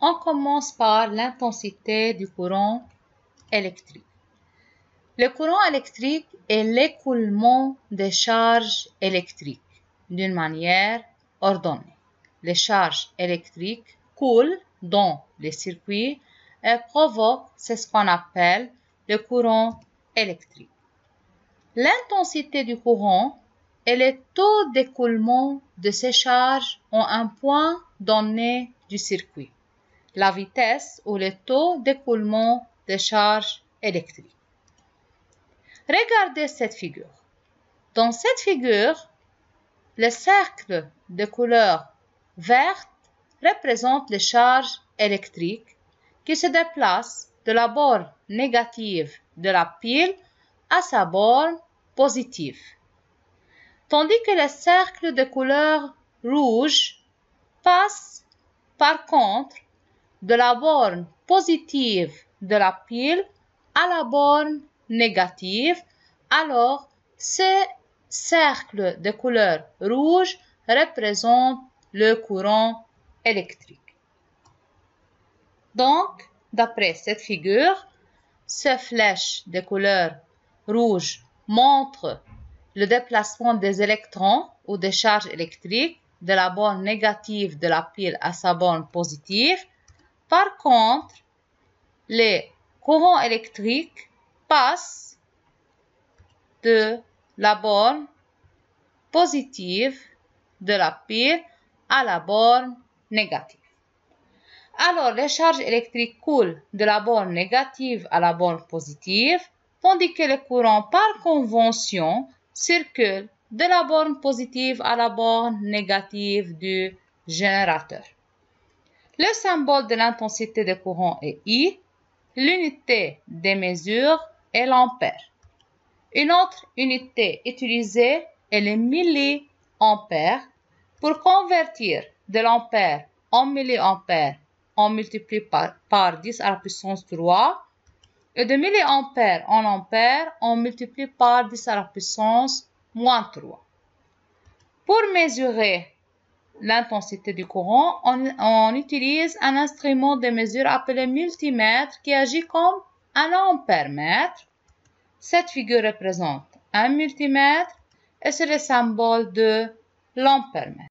on commence par l'intensité du courant électrique. Le courant électrique est l'écoulement des charges électriques d'une manière ordonnée. Les charges électriques coulent dans les circuits et provoquent ce qu'on appelle le courant électrique. L'intensité du courant est le taux d'écoulement de ces charges en un point donné du circuit, la vitesse ou le taux d'écoulement des charges électriques. Regardez cette figure. Dans cette figure, le cercle de couleur verte représente les charges électriques qui se déplacent de la borne négative de la pile à sa borne positive, tandis que le cercle de couleur rouge passe par contre de la borne positive de la pile à la borne négative. Alors ce cercle de couleur rouge représente le courant électrique. Donc, d'après cette figure, ces flèches de couleur rouge montrent le déplacement des électrons ou des charges électriques de la borne négative de la pile à sa borne positive. Par contre, les courants électriques passent de la borne positive de la pile à la borne négative. Alors, les charges électriques coulent de la borne négative à la borne positive, tandis que le courant par convention circule de la borne positive à la borne négative du générateur. Le symbole de l'intensité de courant est I. L'unité des mesures est l'ampère. Une autre unité utilisée est le milliampère. Pour convertir de l'ampère en milliampère, on multiplie par 10 à la puissance 3. Et de milliampère en ampère, on multiplie par 10 à la puissance moins 3. Pour mesurer l'intensité du courant, on utilise un instrument de mesure appelé multimètre qui agit comme un ampère-mètre. Cette figure représente un multimètre et c'est le symbole de l'ampère-mètre.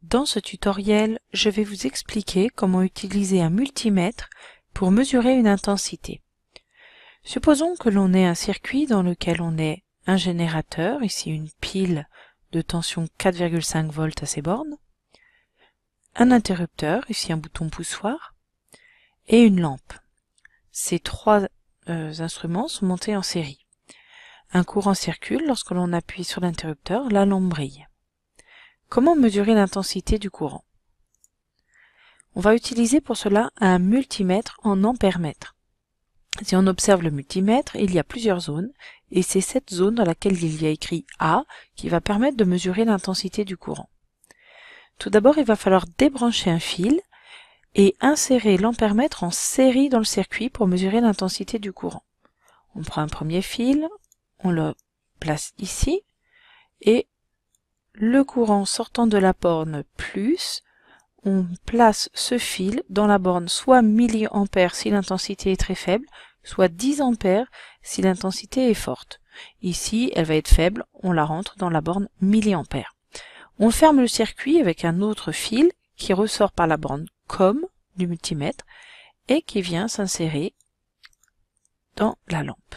Dans ce tutoriel, je vais vous expliquer comment utiliser un multimètre pour mesurer une intensité. Supposons que l'on ait un circuit dans lequel on ait un générateur, ici une pile de tension 4,5 volts à ses bornes, un interrupteur, ici un bouton poussoir, et une lampe. Ces trois instruments sont montés en série. Un courant circule, lorsque l'on appuie sur l'interrupteur, la lampe brille. Comment mesurer l'intensité du courant? On va utiliser pour cela un multimètre en ampère-mètre. Si on observe le multimètre, il y a plusieurs zones, et c'est cette zone dans laquelle il y a écrit A qui va permettre de mesurer l'intensité du courant. Tout d'abord, il va falloir débrancher un fil et insérer l'ampère-mètre en série dans le circuit pour mesurer l'intensité du courant. On prend un premier fil, on le place ici, et le courant sortant de la borne plus, on place ce fil dans la borne soit milliampères si l'intensité est très faible, soit 10 ampères si l'intensité est forte. Ici, elle va être faible, on la rentre dans la borne milliampères. On ferme le circuit avec un autre fil qui ressort par la borne COM du multimètre et qui vient s'insérer dans la lampe.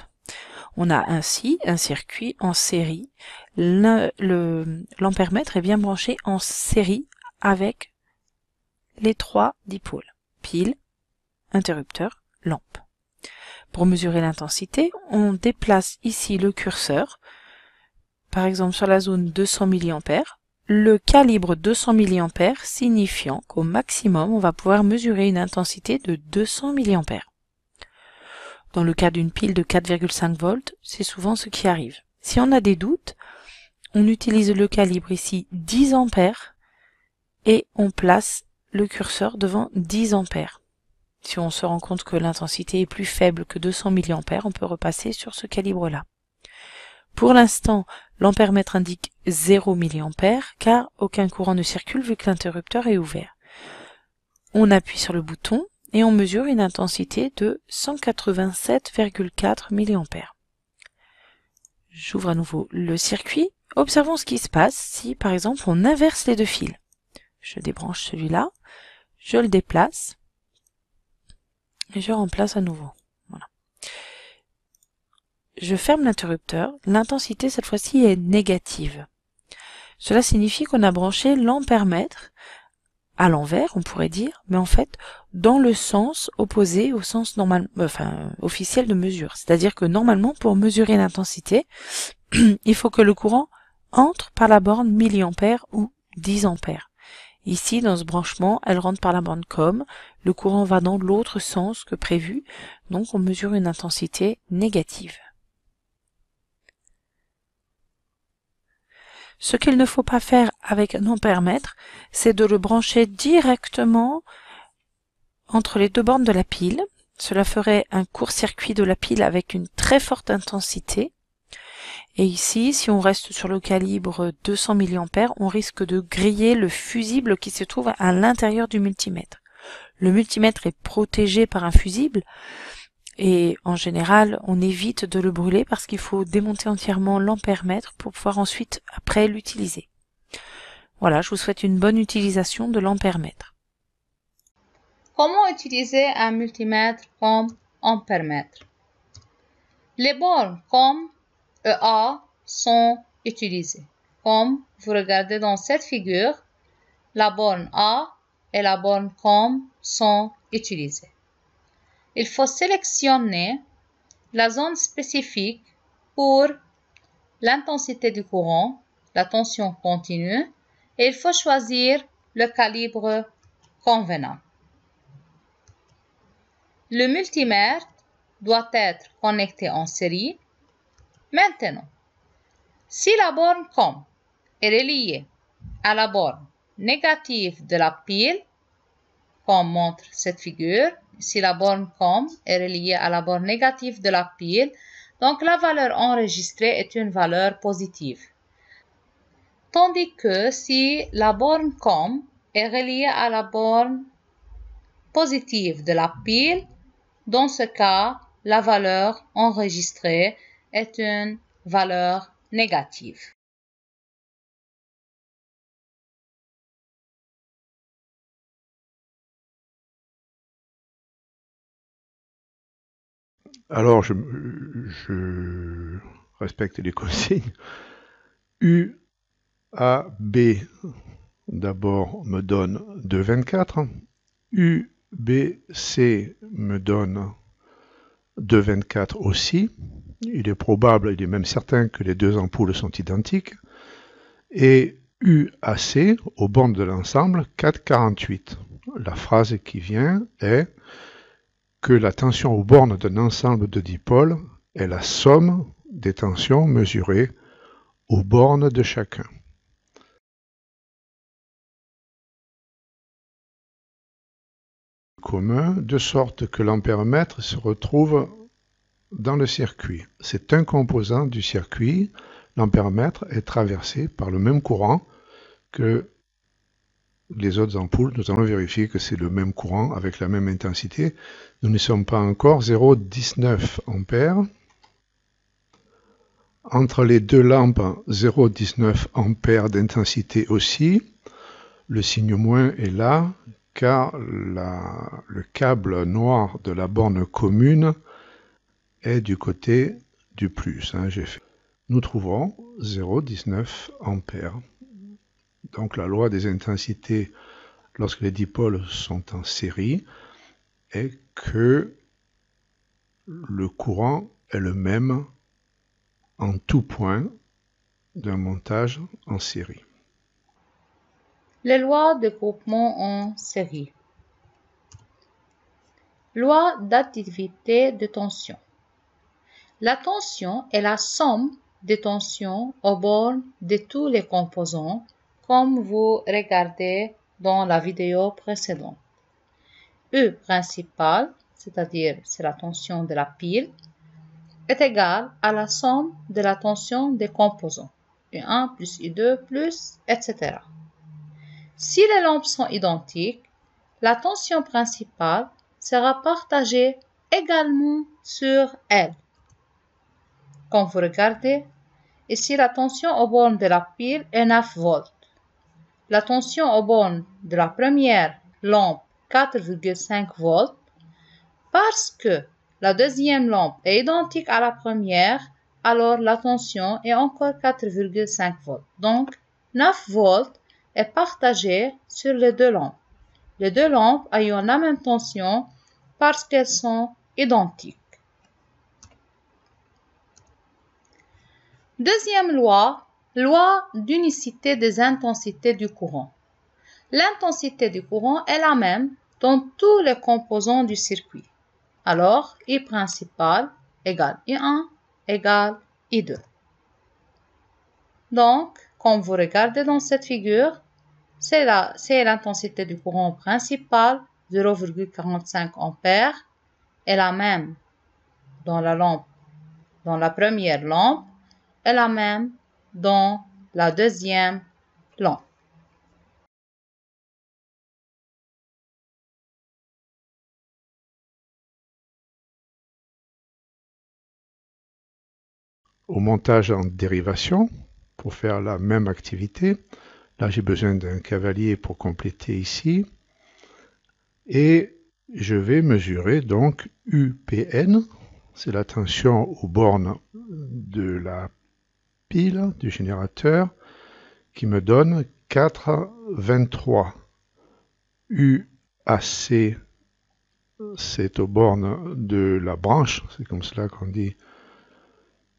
On a ainsi un circuit en série. L'ampère-mètre est bien branché en série avec les trois dipôles, pile, interrupteur, lampe. Pour mesurer l'intensité, on déplace ici le curseur, par exemple sur la zone 200 mA, le calibre 200 mA signifiant qu'au maximum, on va pouvoir mesurer une intensité de 200 mA. Dans le cas d'une pile de 4,5 volts, c'est souvent ce qui arrive. Si on a des doutes, on utilise le calibre ici 10 ampères et on place le curseur devant 10 ampères. Si on se rend compte que l'intensité est plus faible que 200 mA, on peut repasser sur ce calibre-là. Pour l'instant, l'ampèremètre indique 0 mA car aucun courant ne circule vu que l'interrupteur est ouvert. On appuie sur le bouton et on mesure une intensité de 187,4 mA. J'ouvre à nouveau le circuit. Observons ce qui se passe si, par exemple, on inverse les deux fils. Je débranche celui-là, je le déplace et je remplace à nouveau. Voilà. Je ferme l'interrupteur. L'intensité, cette fois-ci, est négative. Cela signifie qu'on a branché l'ampèremètre à l'envers, on pourrait dire, mais en fait, dans le sens opposé au sens normal, officiel de mesure. C'est-à-dire que normalement, pour mesurer l'intensité, il faut que le courant entre par la borne milliampère ou 10 ampères. Ici, dans ce branchement, elle rentre par la borne COM. Le courant va dans l'autre sens que prévu, donc on mesure une intensité négative. Ce qu'il ne faut pas faire avec un ampèremètre, c'est de le brancher directement entre les deux bornes de la pile. Cela ferait un court-circuit de la pile avec une très forte intensité. Et ici, si on reste sur le calibre 200 mA, on risque de griller le fusible qui se trouve à l'intérieur du multimètre. Le multimètre est protégé par un fusible et en général, on évite de le brûler parce qu'il faut démonter entièrement l'ampèremètre pour pouvoir ensuite, après, l'utiliser. Voilà, je vous souhaite une bonne utilisation de l'ampèremètre. Comment utiliser un multimètre comme ampèremètre? Les bornes comme EA sont utilisées. Comme vous regardez dans cette figure, la borne A et la borne COM sont utilisées. Il faut sélectionner la zone spécifique pour l'intensité du courant, la tension continue, et il faut choisir le calibre convenant. Le multimètre doit être connecté en série. Maintenant, si la borne COM est reliée à la borne négative de la pile, comme montre cette figure, si la borne COM est reliée à la borne négative de la pile, donc la valeur enregistrée est une valeur positive. Tandis que si la borne COM est reliée à la borne positive de la pile, dans ce cas, la valeur enregistrée est une valeur négative. Alors, je respecte les consignes. U, A, B, d'abord, me donne 2,24. U, B, C me donne 2,24 aussi. Il est probable, il est même certain que les deux ampoules sont identiques. Et UAC, aux bornes de l'ensemble, 4,48. La phrase qui vient est que la tension aux bornes d'un ensemble de dipôles est la somme des tensions mesurées aux bornes de chacun. Commun, de sorte que l'ampèremètre se retrouve dans le circuit. C'est un composant du circuit. L'ampèremètre est traversé par le même courant que les autres ampoules. Nous allons vérifier que c'est le même courant avec la même intensité. Nous ne sommes pas encore 0,19 ampères. Entre les deux lampes, 0,19 ampères d'intensité aussi. Le signe moins est là, car le câble noir de la borne commune est du côté du plus. Nous trouvons 0,19 ampères. Donc la loi des intensités lorsque les dipôles sont en série est que le courant est le même en tout point d'un montage en série. Les lois de groupement en série. Loi d'additivité de tension. La tension est la somme des tensions aux bornes de tous les composants, comme vous regardez dans la vidéo précédente. E principale, c'est-à-dire c'est la tension de la pile. est égale à la somme de la tension des composants, I1 plus I2 plus, etc. Si les lampes sont identiques, la tension principale sera partagée également sur L. Comme vous regardez, ici la tension aux bornes de la pile est 9 volts. La tension aux bornes de la première lampe 4,5 volts. Parce que la deuxième lampe est identique à la première, alors la tension est encore 4,5 volts. Donc 9 volts est partagé sur les deux lampes. Les deux lampes ayant la même tension parce qu'elles sont identiques. Deuxième loi, loi d'unicité des intensités du courant. L'intensité du courant est la même dans tous les composants du circuit. Alors, I principal égale I1 égale I2. Donc, comme vous regardez dans cette figure, c'est l'intensité du courant principal, 0,45 ampères, est la même dans la première lampe, et la même dans la deuxième lampe. Au montage en dérivation, pour faire la même activité, là j'ai besoin d'un cavalier pour compléter ici, et je vais mesurer donc UPN, c'est la tension aux bornes de la pile du générateur, qui me donne 4,23. UAC, c'est aux bornes de la branche, c'est comme cela qu'on dit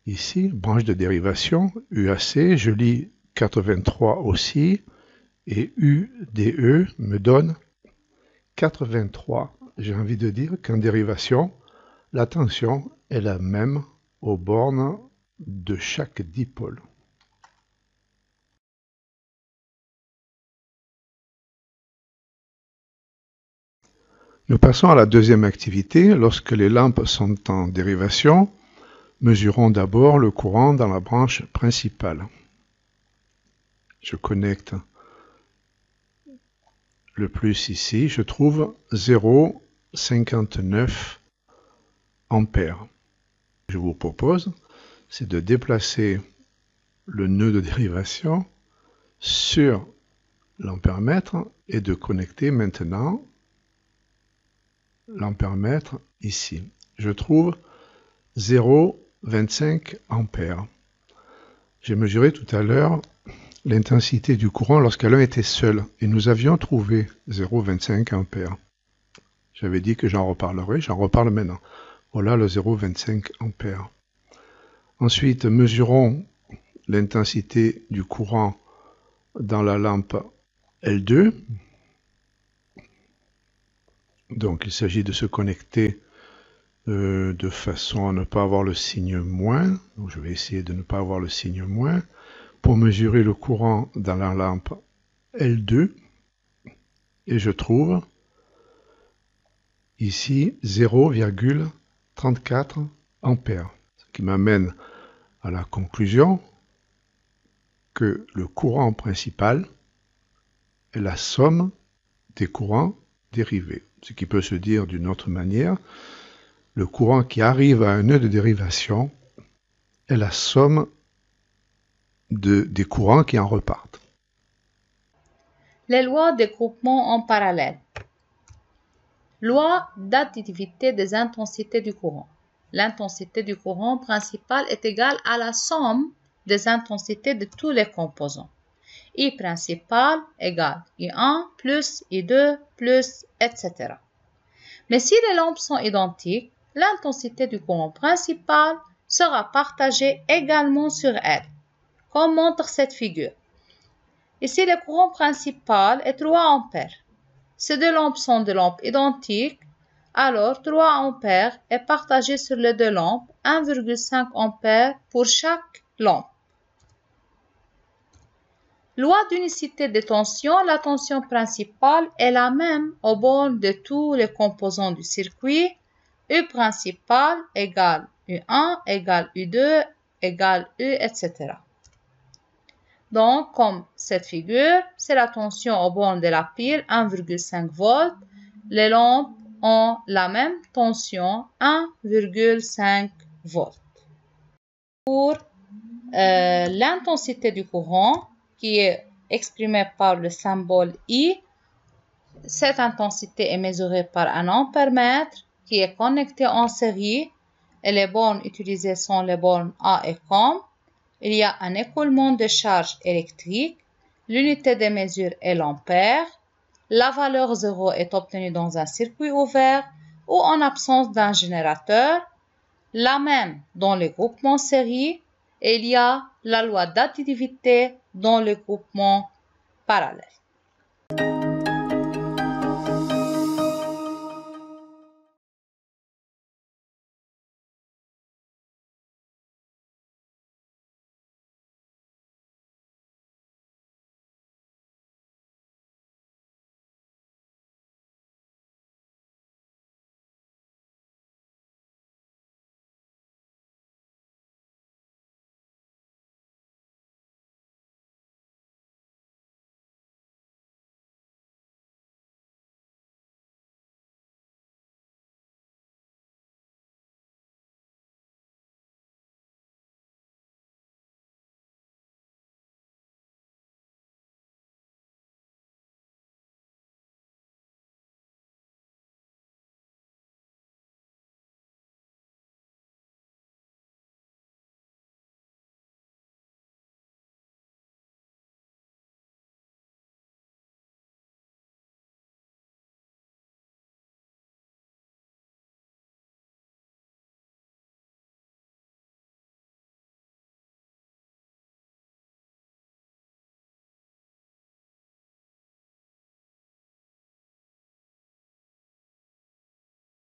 ici, branche de dérivation, UAC, je lis 83 aussi, et UDE me donne 83. J'ai envie de dire qu'en dérivation, la tension est la même aux bornes de chaque dipôle. Nous passons à la deuxième activité. Lorsque les lampes sont en dérivation, mesurons d'abord le courant dans la branche principale. Je connecte le plus ici, je trouve 0,59 ampères. Je vous propose, c'est de déplacer le nœud de dérivation sur l'ampèremètre et de connecter maintenant l'ampèremètre ici. Je trouve 0,25 ampères. J'ai mesuré tout à l'heure l'intensité du courant lorsqu'elle était seule et nous avions trouvé 0,25 ampères. J'avais dit que j'en reparlerai, j'en reparle maintenant. Voilà le 0,25 ampères. Ensuite, mesurons l'intensité du courant dans la lampe L2. Donc il s'agit de se connecter de façon à ne pas avoir le signe moins. Donc je vais essayer de ne pas avoir le signe moins pour mesurer le courant dans la lampe L2 et je trouve ici 0,34 ampères, ce qui m'amène à la conclusion que le courant principal est la somme des courants dérivés. Ce qui peut se dire d'une autre manière, le courant qui arrive à un nœud de dérivation est la somme des courants qui en repartent. Les lois des groupements en parallèle. Loi d'additivité des intensités du courant. L'intensité du courant principal est égale à la somme des intensités de tous les composants. I principal égale I1 plus I2 plus, etc. Mais si les lampes sont identiques, l'intensité du courant principal sera partagée également sur L, comme montre cette figure. Ici, le courant principal est 3 ampères. Ces deux lampes sont des lampes identiques, alors 3 ampères est partagé sur les deux lampes, 1,5 ampères pour chaque lampe. Loi d'unicité de tension, la tension principale est la même aux bornes de tous les composants du circuit. U principal égale U1 égale U2 égale U, etc. Donc, comme cette figure, c'est la tension aux bornes de la pile 1,5 volts. Les lampes ont la même tension 1,5 volts. Pour l'intensité du courant, qui est exprimée par le symbole I, cette intensité est mesurée par un ampèremètre qui est connecté en série et les bornes utilisées sont les bornes A et COM. Il y a un écoulement de charge électrique. L'unité de mesure est l'ampère. La valeur 0 est obtenue dans un circuit ouvert ou en absence d'un générateur. La même dans les groupements série. Et il y a la loi d'additivité dans les groupements parallèles.